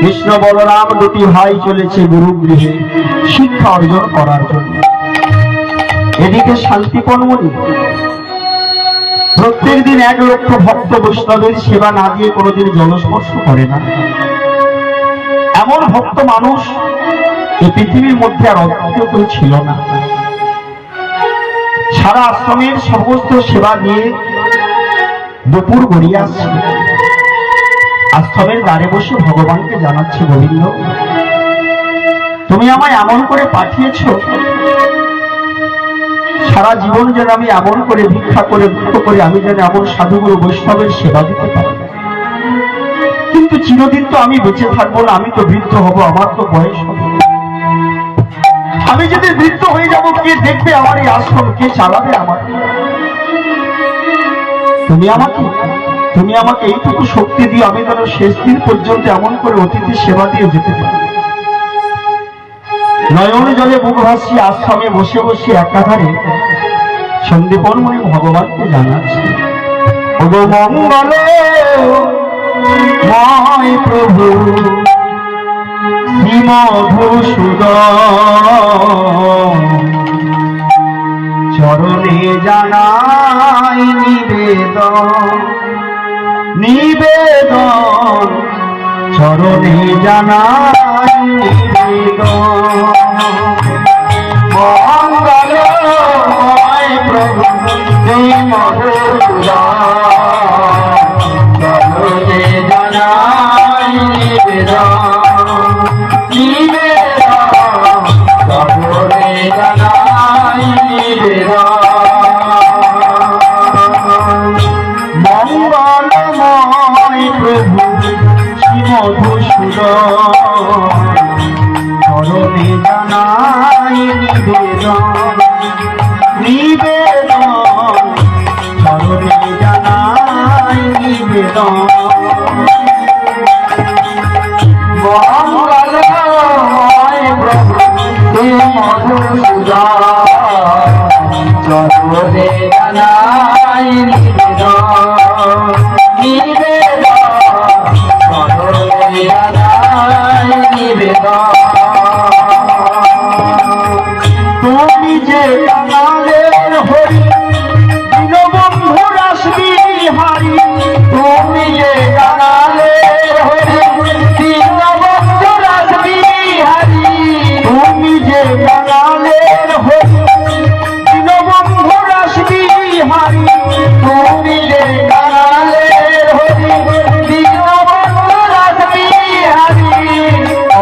কৃষ্ণ বলরাম দুটি ভাই চলেছে গুরুগৃহে শিক্ষা অর্জন করার জন্য। এদিকে শান্তিপনমণি প্রত্যেক দিন 1 লক্ষ ভক্ত বৈষ্ণবের সেবা না দিয়ে কোনোদিন জলস্পর্শ করে না। এমন ভক্ত মানুষ এই পৃথিবীর মধ্যে আর অদ্বিতীয় কেউ ছিল না। সারা আশ্রমের সমস্ত সেবা নিয়ে দুপুর গড়িয়ে আসছে। আশ্রমের দ্বারে বসে ভগবানকে জানাচ্ছে, গোবিন্দ তুমি আমায় এমন করে পাঠিয়েছ, সারা জীবন যেন আমি এমন করে ভিক্ষা করে ভক্ত করে আমি যেন এমন সাধুগুরু বৈষ্ণবের সেবা দিতে পারি। কিন্তু চিরদিন তো আমি বেঁচে থাকবো না, আমি তো বৃদ্ধ হব, আমার তো বয়স হবে। আমি যদি বৃদ্ধ হয়ে যাব, কে দেখবে আমার এই আশ্রম, কে চালাবে আমার? তুমি আমাকে এইটুকু শক্তি দিয়ে আমি যেন শেষ দিন পর্যন্ত এমন করে অতিথি সেবা দিয়ে যেতে পারি। নয়ন জলে বুক ভাসি আশ্রমে বসে বসে একাধারে সন্দীপনমণি ভগবানকে জানাচ্ছে, ওগো মঙ্গলময় প্রভু শ্রী মধুসূদন, চরণে জানাই নিবেদন, চরণে জানাই নিবেদন। মঙ্গলময় প্রভু শ্রী মধুসূদন, চরণে জানাই নিবেদন, চরণে জানাই নিবেদন। মঙ্গলময় প্রভু শ্রী মধুসূদন, চরণে জানাই নিবেদন, চরণে জানাই নিবেদন। মঙ্গলময় প্রভু শ্রী মধুসূদন, চরণে জানাই নিবেদন, চরণে জানাই নিবেদন। তুমি যে কাঙালের হরি দীনবন্ধু রাসবিহারী, তুমি যে কাঙালের হরি দীনবন্ধু রাসবিহারী, তুমি যে কাঙালের হরি দীনবন্ধু রাসবিহারী, তুমি যে কাঙালের হরি দীনবন্ধু রাসবিহারী,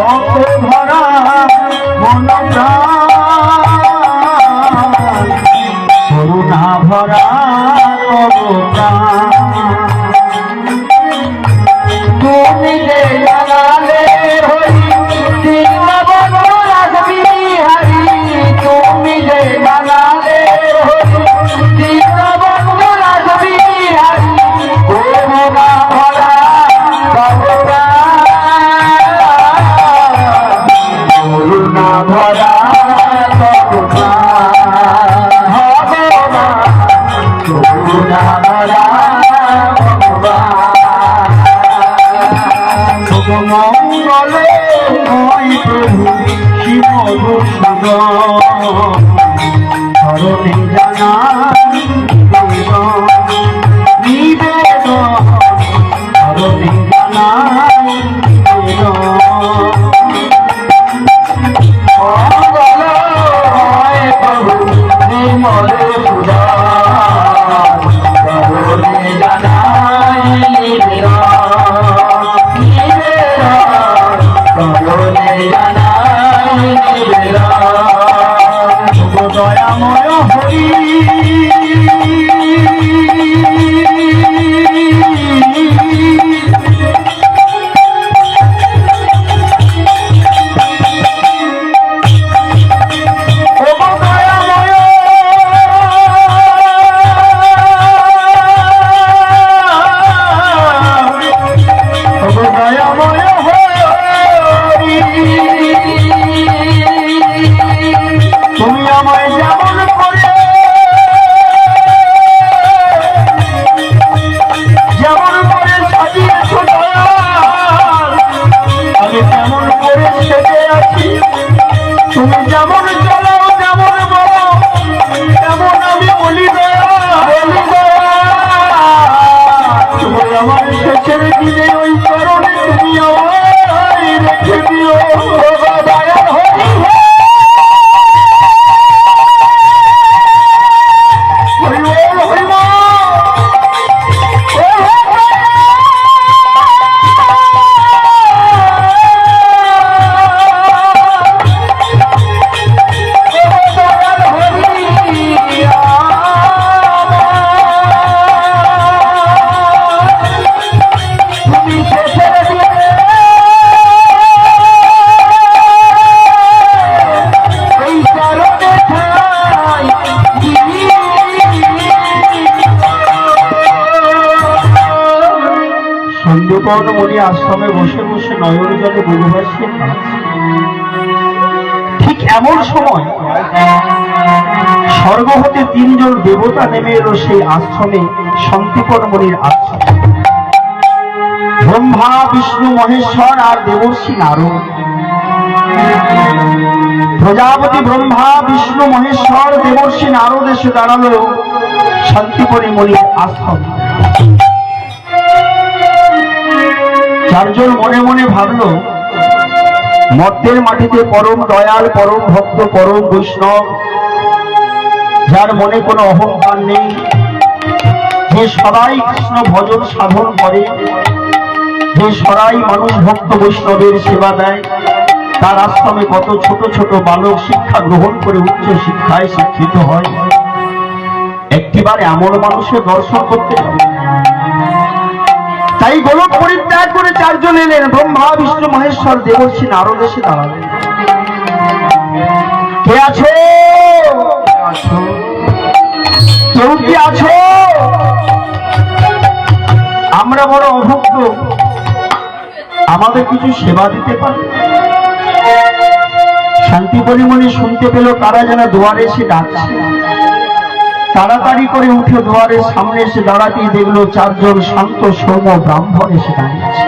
অপধরা মন প্রাণ করুণা ভরা তুমি যে কাঙালের হরি দীনবন্ধু রাসবিহারী, তুমি যে কাঙালের হরি দীনবন্ধু রাসবিহারী, করুণা ভরা করুণা ভরা করুণা ভরা মঙ্গলময় প্রভু শ্রী মধুসূদন, চরণে জানাই নিবেদন, চরণে জানাই নিবেদন। মঙ্গলময় প্রভু শ্রী মধুসূদন, চরণে জানাই নিবেদন, চরণে জানাই নিবেদন। দয়াময় হরি তুমি আমায় যেমন করে ঋতুপর্ণ মুনি আশ্রমে বসে বসে নয়ন জলে বুড়ো ভাসিয়ে কাঁদছে। ঠিক এমন সময় স্বর্গ হতে তিনজন দেবতা নেমে এলো সেই আশ্রমে, সন্তিপন মুনির আশ্রমে। ব্রহ্মা, বিষ্ণু, মহেশ্বর আর দেবর্ষি নারদ। প্রজাপতি ব্রহ্মা, বিষ্ণু, মহেশ্বর, দেবর্ষি নারদ এসে দাঁড়ালো শান্তিপনি মুনির আশ্রমে। চারজন মনে মনে ভাবলো, মর্তের মাটিতে পরম দয়াল, পরম ভক্ত, পরম বৈষ্ণব, যার মনে কোনো অহংকার নেই, যে সদাই কৃষ্ণ ভজন সাধন করে, যে সদাই মানুষ ভক্ত বৈষ্ণবের সেবা দেয়, তার আশ্রমে কত ছোট ছোট বালক শিক্ষা গ্রহণ করে উচ্চ শিক্ষায় শিক্ষিত হয়। একটিবার এমন মানুষের দর্শন করতে হবে। তাই গোলক পরিত্যাগ করে চারজন এলেন, ব্রহ্মা, বিষ্ণু, মহেশ্বর, দেবর্ষি নারদ এসে দাঁড়ালেন। কে আছো? কেউ কি আছো? আমরা বড় অভুক্ত, আমাদের কিছু সেবা দিতে পারে? শান্তিপনি মুনি শুনতে পেল তারা যেন দুয়ারে এসে ডাকছে। তাড়াতাড়ি করে উঠে দুয়ারের সামনে এসে দাঁড়াতেই দেখলো চারজন শান্ত সৌম্য ব্রাহ্মণ এসে দাঁড়িয়েছে।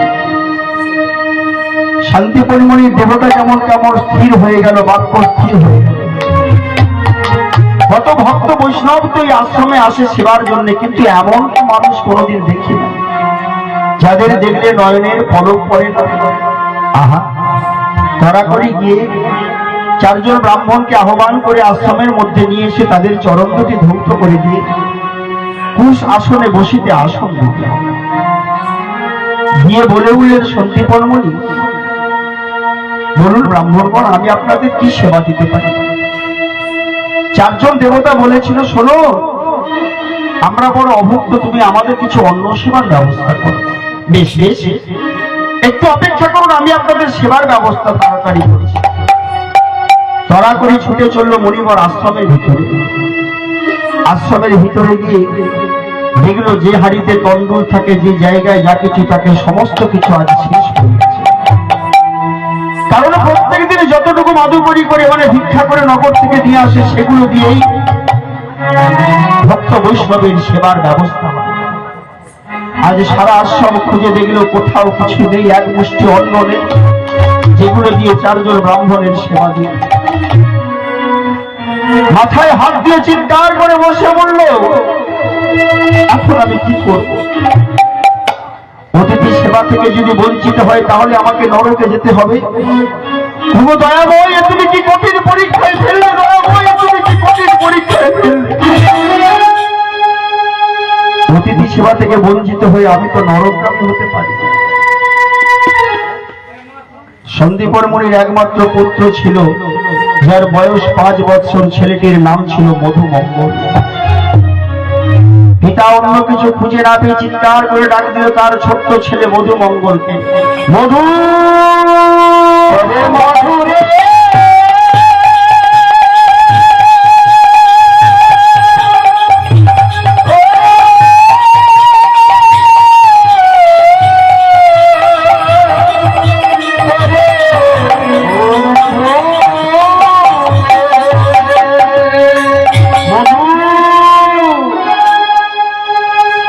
শান্তিপনি মুনির দেবতা যেমন কেমন স্থির হয়ে গেল, বাক্য স্থির হয়ে গেল। কত ভক্ত বৈষ্ণব তো এই আশ্রমে আসে সেবার জন্য, কিন্তু এমন মানুষ কোনোদিন দেখি না যাদের দেখলে নয়নের পলক পড়ে না। আহা, তারা করে গিয়ে চারজন ব্রাহ্মণকে আহ্বান করে আশ্রমের মধ্যে নিয়ে এসে তাদের চরণ দুটি ধৌত করে দিয়ে কুশ আসনে বসিতে আসন দিতে গিয়ে বলে উঠলেন, সন্তিপন মুনি, বলুন ব্রাহ্মণগণ, আমি আপনাদের কি সেবা দিতে পারি? চারজন দেবতা বলেছিল, শোনো, আমরা বড় অভুক্ত, তুমি আমাদের কিছু অন্ন সেবার ব্যবস্থা করো। বেশ বেশ, একটু অপেক্ষা করুন, আমি আপনাদের সেবার ব্যবস্থা তাড়াতাড়ি করছি। তারা করে ছুটে চললো মণিবর আশ্রমের ভিতরে। আশ্রমের ভিতরে গিয়ে দেখলো যে হাড়িতে তন্ডুল থাকে, যে জায়গায় যা কিছু থাকে, সমস্ত কিছু আজ শেষ হয়ে গেছে। কারণ প্রত্যেক দিন যতটুকু মাদুপরি করে মানে ভিক্ষা করে নগর থেকে নিয়ে আসে, সেগুলো দিয়েই ভক্ত বৈষ্ণবের সেবার ব্যবস্থা। আজ সারা আশ্রম খুঁজে দেখলো কোথাও কিছু নেই, এক মুষ্টি অন্ন নেই যেগুলো দিয়ে চারজন ব্রাহ্মণের সেবা দিয়ে। মাথায় হাত দিয়ে চিৎকার করে বসে বলল, এখন আমি কি করব? অতিথি সেবা থেকে যদি বঞ্চিত হয় তাহলে আমাকে নরকে যেতে হবে। দয়াময়, তুমি কি কঠিন পরীক্ষায় ফেললে? দয়াময়, তুমি কি কঠিন পরীক্ষায় ফেললে? অতিথি সেবা থেকে বঞ্চিত হয়ে আমি তো নরকগামী হতে পারি। সন্দীপন মুনির একমাত্র পুত্র ছিল, যার বয়স 5 বছর। ছেলেটির নাম ছিল মধুমঙ্গল। পিতা অন্য কিছু খুঁজে না পেয়ে চিৎকার করে ডাক দিল তার ছোট্ট ছেলে মধুমঙ্গলকে, মধু মধু রে।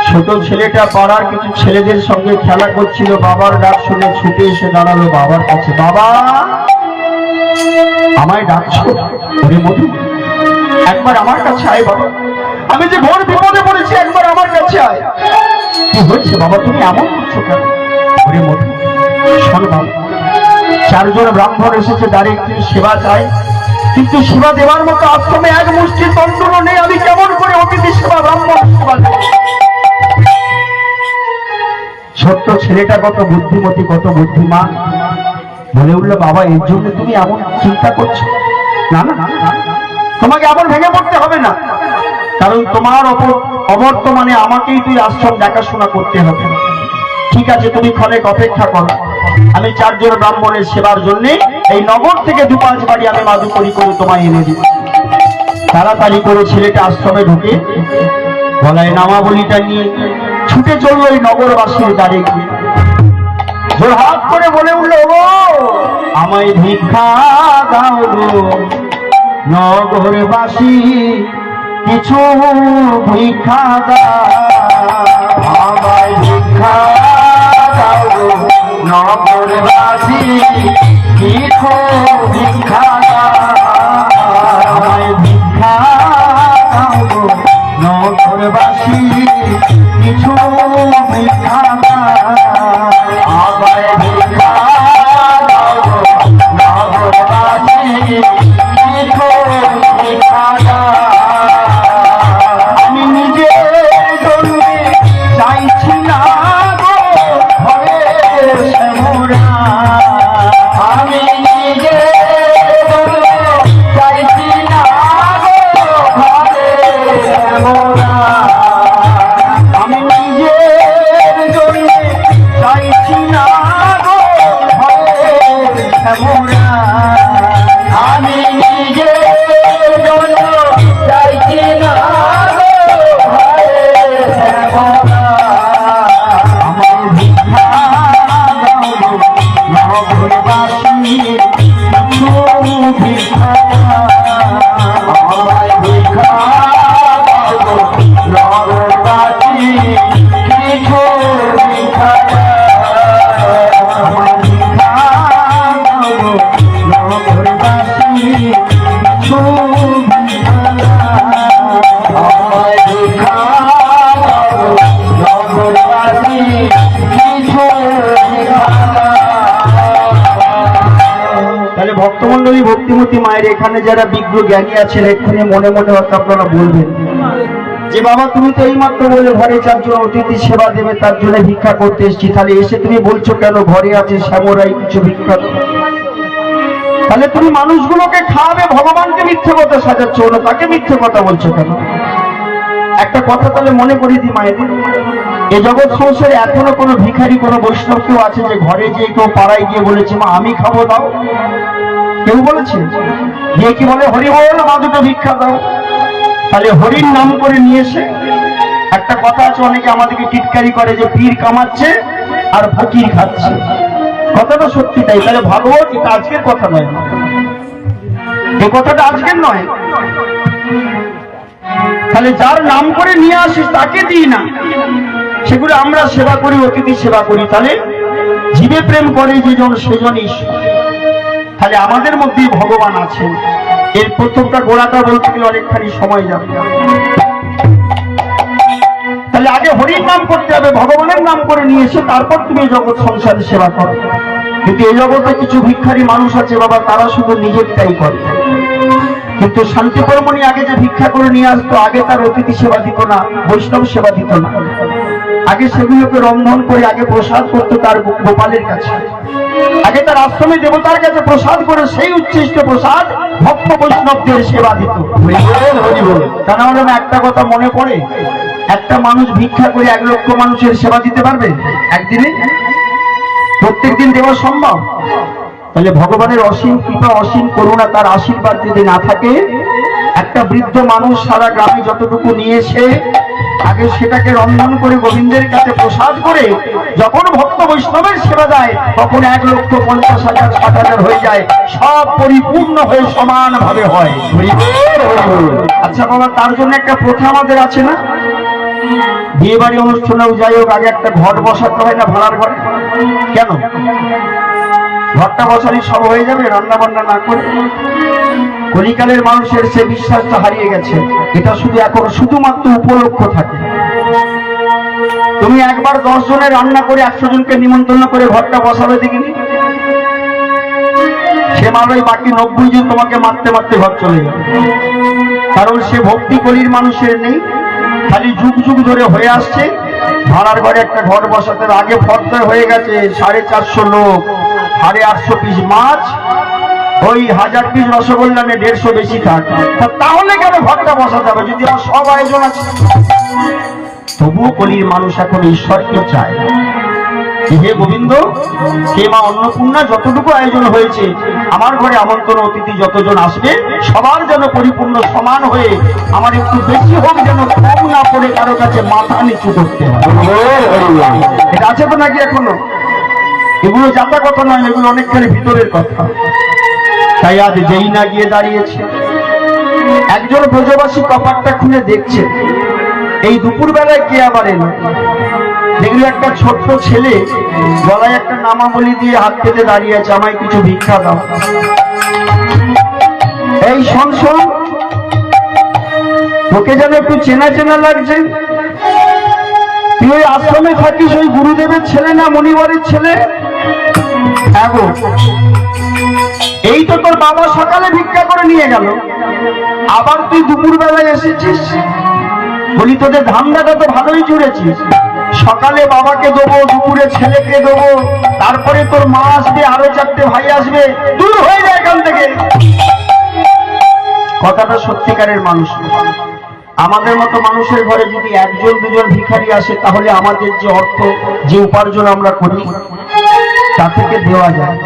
ছোট ছেলেটা পাড়ার কিছু ছেলেদের সঙ্গে খেলা করছিল। বাবার ডাক শুনে ছুটে এসে দাঁড়ালো বাবার কাছে। বাবা, আমায় ডাকছো? ওরে মধু, একবার আমার কাছে আয় বাবা, আমি যে ঘোর বিপদে পড়েছি, একবার আমার কাছে আয়। কি হয়েছে বাবা, তুমি এমন করছো কেন? ওরে মধু, শোন বাবা, চারজন ব্রাহ্মণ এসেছে, দাঁড়িয়ে একটু সেবা চায়, কিন্তু সেবা দেওয়ার মতো আশ্রমে এক মুষ্টি তন্ডুল নেই। আমি কেমন করে অতিথি সেবা, ব্রাহ্মণ সেবা দেব? ছোট্ট ছেলেটা কত বুদ্ধিমতী, কত বুদ্ধিমান, বলে উঠলো, বাবা, এর জন্য তুমি এমন চিন্তা করছো? না না না, তোমাকে এমন ভেঙে পড়তে হবে না, কারণ তোমার অবর্তমানে আমাকেই তুই আশ্রম দেখাশোনা করতে হবে। ঠিক আছে, তুমি ক্ষণেক অপেক্ষা করো, আমি চারজন ব্রাহ্মণের সেবার জন্য এই নগর থেকে 2-5 বাড়ি আমি মাদুকরি করে তোমায় এনে দিই। তাড়াতাড়ি করে ছেলেটা আশ্রমে ঢুকে গলায় নামাবলিটা নিয়ে ছুটে চললো এই নগরবাসীর দ্বারে গিয়ে। হাত করে বলে উঠলো, ও আমায় ভিক্ষা দাও গো নগরবাসী, কিছু ভিক্ষা দাও, আমায় ভিক্ষা দাও গো নগরবাসী, কিছু ভিক্ষা দাও, আমায় ভিক্ষা দাও গো নগরবাসী, কিছু ভিক্ষা দাও, আমায় ভিক্ষা দাও গো নগরবাসী, কিছু ভিক্ষা দাও। আমি নিজের জন্য চাইছি না গো ঘরের শ্যামরা, আমি নিজের জন্য চাইছি না গো ঘরের শ্যামরা, আমি নিজের জন্য চাইছি না গো ঘরের শ্যামরা, আমি নিজের জন্য চাইছি না গো ঘরের শ্যামরা, আমার ভিক্ষা দাও গো নগরবাসী, কিছু ভিক্ষা দাও, আমার ভিক্ষা দাও গো নগরবাসী, কিছু ভিক্ষা দাও, আমার ভিক্ষা দাও গো নগরবাসী, কিছু ভিক্ষা দাও, আমার ভিক্ষা দাও গো নগরবাসী, কিছু ভিক্ষা দাও। তাহলে ভক্তমন্ডলী, ভক্তিমতী মায়ের এখানে যারা বিজ্ঞ জ্ঞানী আছেন, এক্ষুনি মনে মনে হয়তো আপনারা বলবেন যে বাবা তুমি তো এইমাত্র বলে ঘরে 4 জন অতিথি সেবা দেবে, তার জন্য ভিক্ষা করতে এসেছি, তাহলে এসে তুমি বলছো কেন ঘরে আছে শ্যামরাই, কিছু ভিক্ষা দাও? তাহলে তুমি মানুষগুলোকে খাওয়াবে, ভগবানকে মিথ্যে কথা সাজাচ্ছ না, তাকে মিথ্যে কথা বলছো কেন? একটা কথা তাহলে মনে করে দিই মায়েদের, এই জগৎ সংসারে এখনো কোনো ভিখারি, কোনো বৈষ্ণব কেউ আছে যে ঘরে গিয়ে কেউ পাড়ায় গিয়ে বলেছে মা আমি খাবো দাও? কেউ বলেছে? গিয়ে কি বলে হরি বল মা দুটো ভিক্ষা দাও? তাহলে হরির নাম করে নিয়ে এসে, একটা কথা আছে অনেকে আমাদেরকে টিটকারি করে যে পীর কামাচ্ছে আর ফকির খাচ্ছে, কথাটা সত্যি তাই। তাহলে ভাগবত এটা আজকের কথা নয়, এই কথাটা আজকের নয়। তাহলে যার নাম করে নিয়ে আসিস তাকে দিই না, সেগুলো আমরা সেবা করি, অতিথি সেবা করি। তাহলে জীবে প্রেম করে যেজন সেজন ঈশ্বর। তাহলে আমাদের মধ্যেই ভগবান আছেন। এর প্রথমটা গোড়াটা বলতে গেলে অনেকখানি সময় যাবে। তাহলে আগে হরির নাম করতে হবে, ভগবানের নাম করে নিয়ে এসে তারপর তুমি জগৎ সংসারে সেবা করো। কিন্তু এই জগতে কিছু ভিক্ষারী মানুষ আছে বাবা, তারা শুধু নিজেরটাই করে। কিন্তু শান্তি পরমণি আগে যে ভিক্ষা করে নিয়ে আসতো, আগে তার অতিথি সেবা দিত না, বৈষ্ণব সেবা দিত না। আগে সেগুলোকে রন্ধন করে আগে প্রসাদ করতো তার গোপালের কাছে, আগে তার আশ্রমে দেবতার কাছে প্রসাদ করে সেই উচ্ছিষ্ট প্রসাদ ভক্ত বৈষ্ণবদের সেবা দিত। তা না হলে একটা কথা মনে পড়ে, একটা মানুষ ভিক্ষা করে 1 লক্ষ মানুষের সেবা দিতে পারবে একদিনে? প্রত্যেকদিন দেওয়া সম্ভব? তাহলে ভগবানের অসীম কৃপা, অসীম করুণা, তার আশীর্বাদ যদি না থাকে, একটা বৃদ্ধ মানুষ সারা গ্রামে যতটুকু নিয়ে এসে আগে সেটাকে রন্ধন করে গোবিন্দের কাছে প্রসাদ করে যখন ভক্ত বৈষ্ণবের সেবা দেয়, তখন 1,50,000 60,000 হয়ে যায়, সব পরিপূর্ণ হয়ে সমান ভাবে হয়। আচ্ছা বাবা, তার জন্য একটা প্রথা আমাদের আছে না? বিয়ে বাড়ি অনুষ্ঠানেও যাই হোক, আগে একটা ঘট বসাতে হয় না ভাড়ার ঘরে? কেন? ঘরটা বসালে সব হয়ে যাবে রান্না বান্না না করে? কলিকালের মানুষের সে বিশ্বাসটা হারিয়ে গেছে। এটা শুধু এখন শুধুমাত্র উপলক্ষ থাকে। তুমি একবার 10 জনের রান্না করে 100 জনকে নিমন্ত্রণ করে ঘরটা বসাবে দেখিনি? সে মারবে, বাকি 90 জন তোমাকে মারতে মারতে ঘর চলে যাবে। কারণ সে ভক্তি কলির মানুষের নেই, খালি যুগ যুগ ধরে হয়ে আসছে। ভাড়ার ঘরে একটা ঘর বসাতে আগে ফর্দ হয়ে গেছে 450 লোক, 850 পিস মাছ, ওই 1000 পিস রসগোল্লা নিয়ে 150 বেশি থাক। তাহলে কেন ঘরটা বসা যাবে যদি আমার সব আয়োজন আছে? তবুও কলির মানুষ এখন ঈশ্বরকে চায়। হে গোবিন্দ, হে মা অন্নপূর্ণা, যতটুকু আয়োজন হয়েছে আমার ঘরে আমন্ত্রণ অতিথি যতজন আসবে সবার যেন পরিপূর্ণ সমান হয়ে, আমার একটু বেশি হোক যেন কম না পড়ে কারো কাছে মাথা নিচু করতে হয়। এটা আছে তো নাকি এখনো? এগুলো যাতা কথা নয়, এগুলো অনেকখানি ভিতরের কথা। তাই আজ যেই না গিয়ে দাঁড়িয়েছে, একজন ব্রজবাসী কপাটটা খুলে দেখছে, এই দুপুর বেলায় কে আবার এলো। দেখলো একটা ছোট্ট ছেলে গলায় একটা নামাবলি দিয়ে হাত পেতে দাঁড়িয়ে আছে, আমায় কিছু ভিক্ষা দাও। এই শোন শোন, তোকে যেন একটু চেনা চেনা লাগছে। তুই ওই আশ্রমে থাকিস, ওই গুরুদেবের ছেলে না মণিবরের ছেলে? হ্যাঁ গো। এই তো তোর বাবা সকালে ভিক্ষা করে নিয়ে গেল, আবার তুই দুপুর বেলায় এসেছিস। বলি তোদের ধান্দাটা তো ভালোই জুড়েছিস, সকালে বাবাকে দেবো, দুপুরে ছেলেকে দেবো, তারপরে তোর মা আসবে, আরো 4টে ভাই আসবে। দূর হয়ে যায় এখান থেকে। কথাটা সত্যিকারের মানুষ। আমাদের মতো মানুষের ঘরে যদি 1-2 ভিখারি আসে, তাহলে আমাদের যে অর্থ, যে উপার্জন আমরা করি, তা থেকে দেওয়া যায়।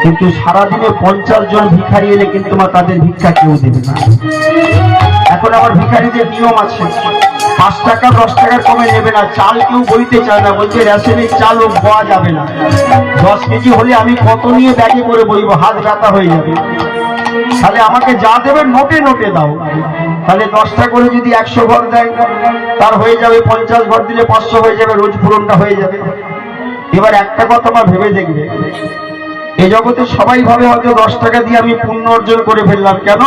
কিন্তু সারাদিনে 50 জন ভিখারি এলে কিন্তু তাদের ভিক্ষা কেউ দেবে না। এখন আমার ভিখারিদের নিয়ম আছে, 5 টাকা 10 টাকার কমে নেবে না। চাল কেউ বইতে চায় না, বলছে রেশনের চালও পাওয়া যাবে না। 10 কেজি হলে আমি কত নিয়ে ব্যাগে করে বইব, হাত ব্যথা হয়ে যাবে। তাহলে আমাকে যা দেবে নোটে নোটে দাও। তাহলে 10টা করে যদি 100 ঘর দেয়, তার হয়ে যাবে 50 ঘর দিলে 500 হয়ে যাবে, রোজ পূরণটা হয়ে যাবে। এবার একটা কথা আমার ভেবে দেখবে, এই জগতে সবাই ভাবে হয়তো 10 টাকা দিয়ে আমি পুণ্য অর্জন করে ফেললাম। কেন?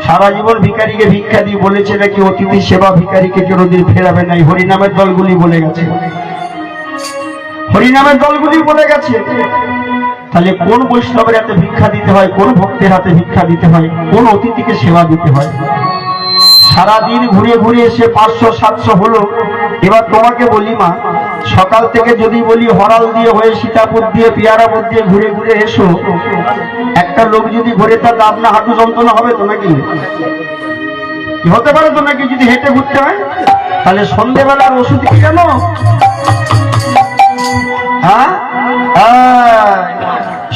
সারা জীবন ভিখারিকে ভিক্ষা দিয়ে বলেছে নাকি অতিথি সেবা ভিখারিকে কোনোদিন ফেরাবে নাই। হরিনামের দলগুলি বলে গেছে, হরিনামের দলগুলি বলে গেছে। তাহলে কোন বৈষ্ণবের হাতে ভিক্ষা দিতে হয়, কোন ভক্তের হাতে ভিক্ষা দিতে হয়, কোন অতিথিকে সেবা দিতে হয়? সারাদিন ঘুরে ঘুরে এসে 500-700 হলো। এবার তোমাকে বলি মা, সকাল থেকে যদি বলি হরাল দিয়ে হয়ে সীতাপুর দিয়ে পিয়ারাপুর দিয়ে ঘুরে ঘুরে এসো, একটা লোক যদি ঘুরে, তার দাম না হাঁটু যন্ত্রণা হবে তো নাকি? হতে পারে তো নাকি? যদি হেঁটে ঘুরতে হয়, তাহলে সন্ধ্যেবেলার ওষুধ কি জানো? হ্যাঁ,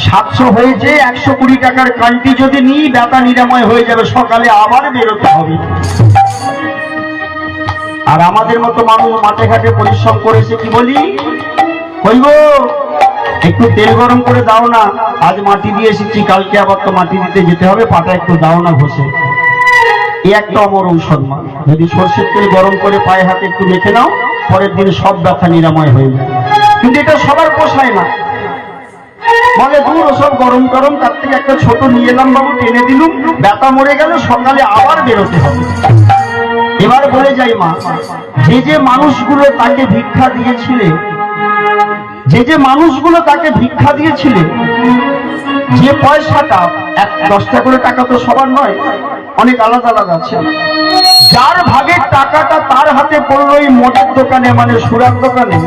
700 হয়েছে, 120 টাকার কান্টি যদি নিই, ব্যথা নিরাময় হয়ে যাবে। সকালে আবার বেরোতে হবে। আর আমাদের মতো মানুষ মাঠে ঘাটে পরিশ্রম করেছে, কি বলি, কইব একটু তেল গরম করে দাও না, আজ মাটি দিয়ে এসেছি, কালকে আবার তো মাটি দিতে যেতে হবে, পাটা একটু দাও না ঘষে। এই একটা অমর ঔষধ মা। যদি সর্ষের তেল গরম করে পায়ে হাতে একটু মেখে নাও, পরের দিন সব ব্যথা নিরাময় হয়ে যায়। কিন্তু এটা সবার পোষায় না। বলে দূর ওসব গরম গরম, তার থেকে একটা ছোট নিয়ে এলাম বাবু, টেনে দিলুম, ব্যথা মরে গেল, সকালে আবার বেরোতে হবে। এবার বলে যাই মা, যে যে মানুষগুলো তাকে ভিক্ষা দিয়েছিলে, যে মানুষগুলো তাকে ভিক্ষা দিয়েছিলে, যে পয়সাটা 10টা করে টাকা তো সবার নয়, অনেক আলাদা আলাদা আছে। যার ভাগের টাকাটা তার হাতে পড়লো এই মদের দোকানে, মানে সুরার দোকানে,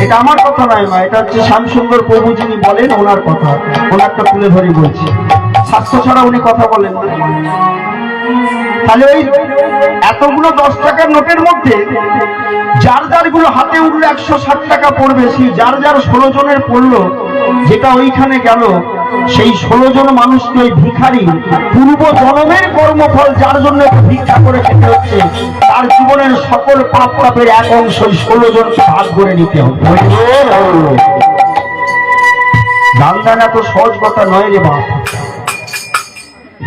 এটা আমার কথা নয় মা, এটা হচ্ছে শ্যামসুন্দর প্রভু যিনি বলেন, ওনার কথা। ওনারটা তুলে ধরে বলছি, স্বাস্থ্য ছাড়া উনি কথা বলেন না। তাহলে ওই এতগুলো 10 টাকার নোটের মধ্যে যার যার গুলো হাতে উঠলো 160 টাকা পড়বে, সেই যার যার 16 জনের পড়লো, যেটা ওইখানে গেল, সেই 16 জন মানুষকে ওই ভিখারি পূর্ব জন্মের কর্মফল, যার জন্য ভিক্ষা করে খেতে হচ্ছে, তার জীবনের সকল পাপ পাপের এক অংশ 16 জনকে ভাগ করে নিতে হবে। দান দান এত সহজ কথা নয় রে বাপ।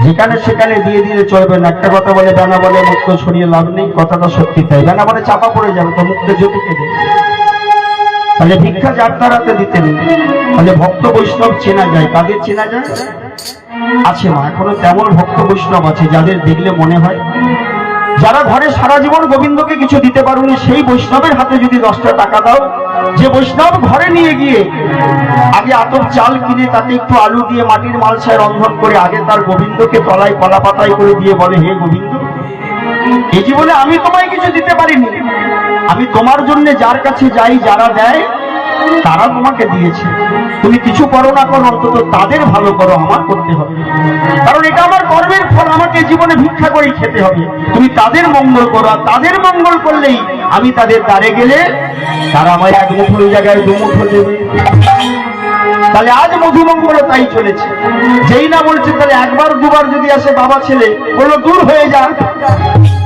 যেখানে সেখানে দিয়ে দিলে চলবে না। একটা কথা বলে, দানা বলে মুক্ত ছড়িয়ে লাভ নেই, কথাটা সত্যি তাই। দানা বলে চাপা পড়ে যাবে, তো মুক্ত জ্যোতিকে দেবে। তাহলে ভিক্ষা যার তারাতে দিতে নেই। তাহলে ভক্ত বৈষ্ণব চেনা যায়, কাদের চেনা যায়? আছে মা, এখনো তেমন ভক্ত বৈষ্ণব আছে যাদের দেখলে মনে হয়, যারা ঘরে সারা জীবন গোবিন্দকে কিছু দিতে পারুনি, সেই বৈষ্ণবের হাতে যদি 10টা টাকা দাও, যে বৈষ্ণব ঘরে নিয়ে গিয়ে আগে আতপ চাল কিনে তাতে একটু আলু দিয়ে মাটির মালসায় রন্ধন করে আগে তার গোবিন্দকে তলায় কলা পাতায় করে দিয়ে বলে, হে গোবিন্দ, এই জীবনে আমি তোমায় কিছু দিতে পারিনি, আমি তোমার জন্য যার কাছে যাই, যারা দেয় তারা তোমাকে দিয়েছে, তুমি কিছু করো না করো, অন্তত তাদের ভালো করো, আমার করতে হবে, কারণ এটা আমার কর্মের ফল, আমাকে জীবনে ভিক্ষা করেই খেতে হবে। তুমি তাদের মঙ্গল করো, আর তাদের মঙ্গল করলেই আমি তাদের দ্বারে গেলে তারা আমায় 1 মুঠো জায়গায় 2 মুঠো দেবে। তাহলে আজ মধুমঙ্গল তাই চলেছে। যেই না বলছে, তাহলে 1বার 2বার যদি আসে বাবা ছেলে, বললো দূর হয়ে যা,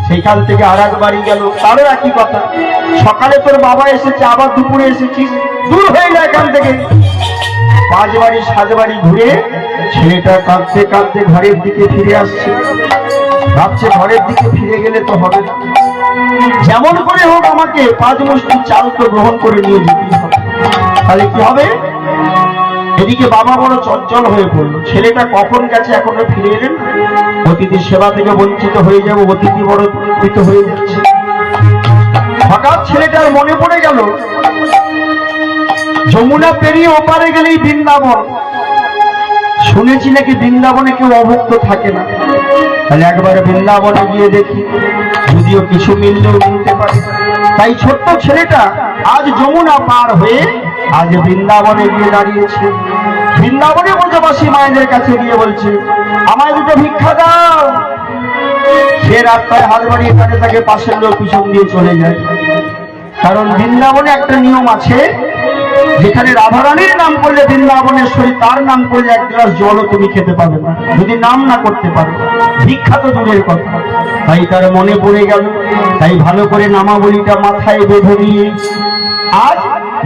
সেখান থেকে আর এক বাড়ি গেল, তারও একই কথা। সকালে তোর বাবা এসেছে, আবার দুপুরে এসেছিস, দূর হয়ে যায় এখান থেকে। 5 বাড়ি 7 বাড়ি ঘুরে ছেলেটা কাঁদতে কাঁদতে ঘরের দিকে ফিরে আসছে। ভাবছে ঘরের দিকে ফিরে গেলে তো হবে না, যেমন করে হোক আমাকে 5 মুষ্টি চাল তো গ্রহণ করে নিয়ে যেতেই হবে, তাহলে কি হবে। এদিকে বাবা বড় চঞ্চল হয়ে পড়লো, ছেলেটা কখন গেছে এখনো ফিরে এলেন। অতিথি সেবা থেকে বঞ্চিত হয়ে যাবো, অতিথি বড় কৃত হয়ে যাচ্ছে। হঠাৎ ছেলেটার মনে পড়ে গেল যমুনা পেরিয়ে ওপারে গেলেই বৃন্দাবন, শুনেছি নাকি বৃন্দাবনে কেউ অভুক্ত থাকে না, তাহলে একবারে বৃন্দাবনে গিয়ে দেখি, যদিও কিছু মিললেও মিলতে পারে। তাই ছোট্ট ছেলেটা আজ যমুনা পার হয়ে আজ বৃন্দাবনে গিয়ে দাঁড়িয়েছে। বৃন্দাবনে ব্রজবাসী মায়েদের কাছে গিয়ে বলছে, আমায় দুটো ভিক্ষা দাও। সে রাস্তায় হাত বাড়িয়ে কাটে, তাকে পাশের লোক পিছন দিয়ে চলে যায়। কারণ বৃন্দাবনে একটা নিয়ম আছে, যেখানে রাধারানীর নাম করলে বৃন্দাবনেশ্বরী, তার নাম করলে 1 গ্লাস জলও তুমি খেতে পাবে না, যদি নাম না করতে পারো, ভিক্ষা তো দূরের কথা। তাই তার মনে পড়ে গেল, তাই ভালো করে নামাবলিটা মাথায় বেঁধে নিয়ে আজ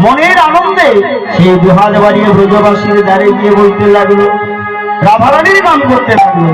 মনের আনন্দে সেই দুহাত বাড়িয়ে ব্রজবাসীর দ্বারে গিয়ে বলতে লাগলো, রাধারানীর নাম করতে লাগলো,